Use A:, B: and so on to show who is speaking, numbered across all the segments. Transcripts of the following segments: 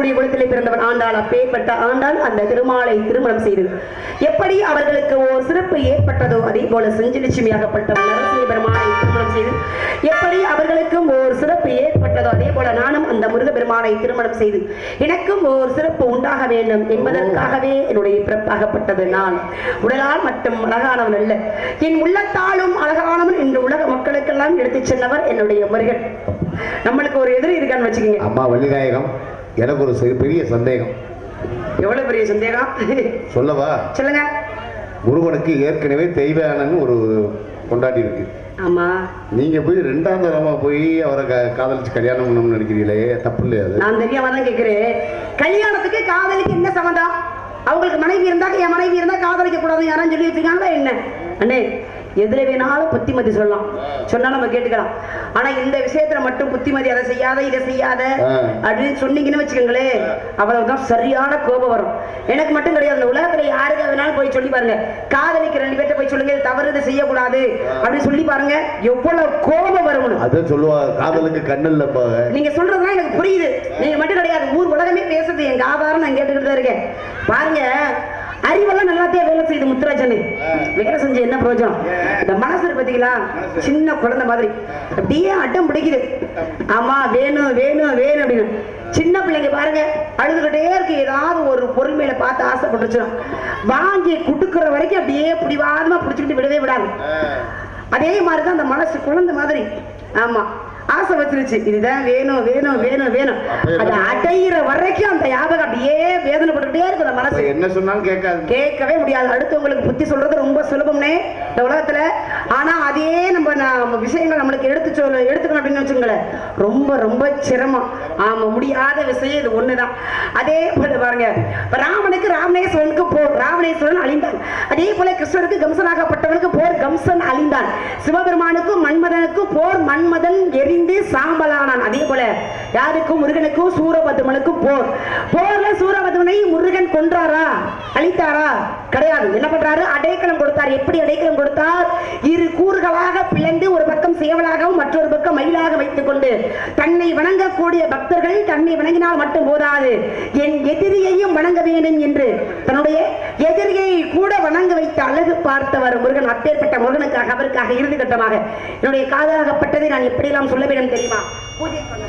A: ஆண்டாளுடைய குலத்திலே பிறந்தவன் ஆண்டாள். அப்பேற்பட்ட ஆண்டாள் அந்த திருமாலை திருமணம் செய்து எப்படி அவர்களுக்கு ஒரு சிறப்பு ஏற்பட்டதோ அதே போல செஞ்சிலட்சுமியாகப்பட்டவன் நரசிங்க பெருமானை திருமணம் செய்து எப்படி அவர்களுக்கும் ஒரு சிறப்பு ஏற்பட்டதோ அதே போல நானும் அந்த முருக பெருமானை திருமணம் செய்து எனக்கும் ஒரு சிறப்பு உண்டாக வேண்டும் என்பதற்காகவே என்னுடைய பிறப்பாகப்பட்டது. நான் உடலால் மட்டும் அழகானவன் அல்ல, என் உள்ளத்தாலும் அழகானவன் என்று உலக மக்களுக்கெல்லாம் எடுத்துச் சென்றவர் என்னுடைய முருகன். நம்மளுக்கு ஒரு எதிரி இருக்கான்னு வச்சுக்கோங்க.
B: அம்மா வள்ளிநாயகம், எனக்கு ஒரு பெரிய சந்தேகம்.
A: எவ்வளவு பெரிய சந்தேகம்
B: சொல்லவா? சொல்லுங்க. முருகனுக்கு ஏற்கனவே தெய்வானன்னு ஒரு கொண்டாடி இருக்கு.
A: ஆமா,
B: நீங்க போய் 2ஆம் தரமா போய் அவரை காதலிச்சு கல்யாணம் பண்ணணும்னு நினைக்கிறீங்களே, தப்பு இல்லையா? அது
A: நான் தெரியாம தான் கேட்கிறேன். கல்யாணத்துக்கு காதலிக்கு என்ன சம்பந்தம்? அவங்களுக்கு மனைவி இருந்தா என் மனைவி இருந்தா காதலிக்க கூடாது யாரும் சொல்லி வச்சுக்காங்களா என்ன? அண்ணே, எதுல வேணாலும் புத்திமதி சொல்லலாம், சொன்னா நம்ம கேட்டுக்கலாம். ஆனா இந்த விஷயத்துல மட்டும் புத்திமதி அதை செய்யாத இதை செய்யாத அப்படின்னு சொன்னீங்கன்னு வச்சுக்கோங்களேன், அவ்வளவுதான் சரியான கோபம் வரும். எனக்கு மட்டும் கிடையாது, அந்த உலகத்துல யாருக்கு வேணாலும் போய் சொல்லி பாருங்க. காதலிக்கு 2 பேர்ட்ட போய் சொல்லுங்க, தவறு இதை செய்யக்கூடாது அப்படின்னு சொல்லி பாருங்க, எவ்வளவு கோபம் வரும்.
B: அதான் சொல்லுவா, காதலுக்கு கண்ணல்ல.
A: நீங்க சொல்றதுதான் எனக்கு புரியுது. நீங்க மட்டும் கிடையாது, ஊர் உலகமே பேசுது, எங்க ஆதாரம் நான் கேட்டுக்கிட்டு தான் இருக்கேன். பாருங்க, அறிவெல்லாம் நல்லாத்தையே வேலை செய்யுது முத்துராஜனு. வேலை செஞ்ச என்ன பிரயோஜனம்? இந்த மனசு பார்த்தீங்களா, சின்ன குழந்தை மாதிரி அப்படியே அட்டம் பிடிக்குது. ஆமா, வேணும் வேணும் வேணும் அப்படின்னு. சின்ன பிள்ளைங்க பாருங்க, அழுதுகிட்டே இருக்கு. ஏதாவது ஒரு பொருள் மேல பார்த்து ஆசைப்பட்டுச்சுன்னா வாங்கி குடுக்குற வரைக்கும் அப்படியே பிடிவாதமா பிடிச்சிக்கிட்டு விடவே விடாது. அதே மாதிரிதான் அந்த மனசு குழந்தை மாதிரி. ஆமா, ஆசை வச்சிருச்சு, இதுதான் வேணும் வேணும் வேணும் வேணும். அது அடையிற வரைக்கும் அந்த ஞாபகம் அப்படியே வேதனைப்பட்டுட்டே இருக்கு. அந்த மனசு
B: என்ன சொன்னாலும்
A: கேட்கவே முடியாது. அடுத்தவங்களுக்கு புத்தி சொல்றது ரொம்ப சுலபம்னே இந்த உலகத்துல. ஆனா அதே நம்ம விஷயங்கள் நம்மளுக்கு எடுத்துக்கணும் அப்படின்னு வச்சுங்களேன், ரொம்ப ரொம்ப சிரமம். ஆமா, முடியாத விஷயம் இது ஒண்ணுதான். அதே போல பாருங்க, ராமனுக்கு ராமனேஸ்வரனுக்கு போர், ராவணேஸ்வரன் அழிந்தான். அதே போல கிருஷ்ணருக்கு கம்சனாகப்பட்டவனுக்கு போர், கம்சன் அழிந்தான். சிவபெருமானுக்கும் மன்மதனுக்கும் போர், மன்மதன் சாம்பலானான். அதே போல யாருக்கும் முருகனுக்கும் சூரபத்மனுக்கும் போர். போர்ல சூரபத்மனை முருகன் கொன்றாரா, அழித்தாரா? கிடையாது. என்ன பண்றாரு? அடைக்கலம் கொடுத்தார். எப்படி அடைக்கலம் கொடுத்தார்? 2 கூறுகளாக பிளந்து ஒரு பக்கம் சேவலாகவும் மற்றொரு பக்கம் மயிலாக வைத்துக் கொண்டு தன்னை வணங்கக்கூடிய பக்தர்கள் தன்னை வணங்கினால் மட்டும் போதாது, என் எதிரியையும் வணங்க வேண்டும் என்று தன்னுடைய எதிரியை கூட வணங்க வைத்த அழகு பார்த்தவர் முருகன். அப்பேற்பட்ட முருகனுக்காக அவருக்காக இறுதி கட்டமாக என்னுடைய காதலாகப்பட்டதை நான் எப்படியெல்லாம் சொல்ல வேண்டும் தெரியுமா? பூஜை பண்ண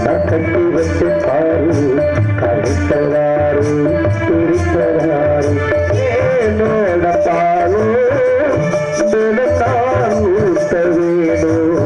C: கட்டி வச்சு பாரு கழித்தவாறு பிரித்தவாறு ஏனோட பாலோ தினத்தான் ஊட்ட வேணும்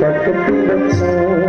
C: பக்கத்தில்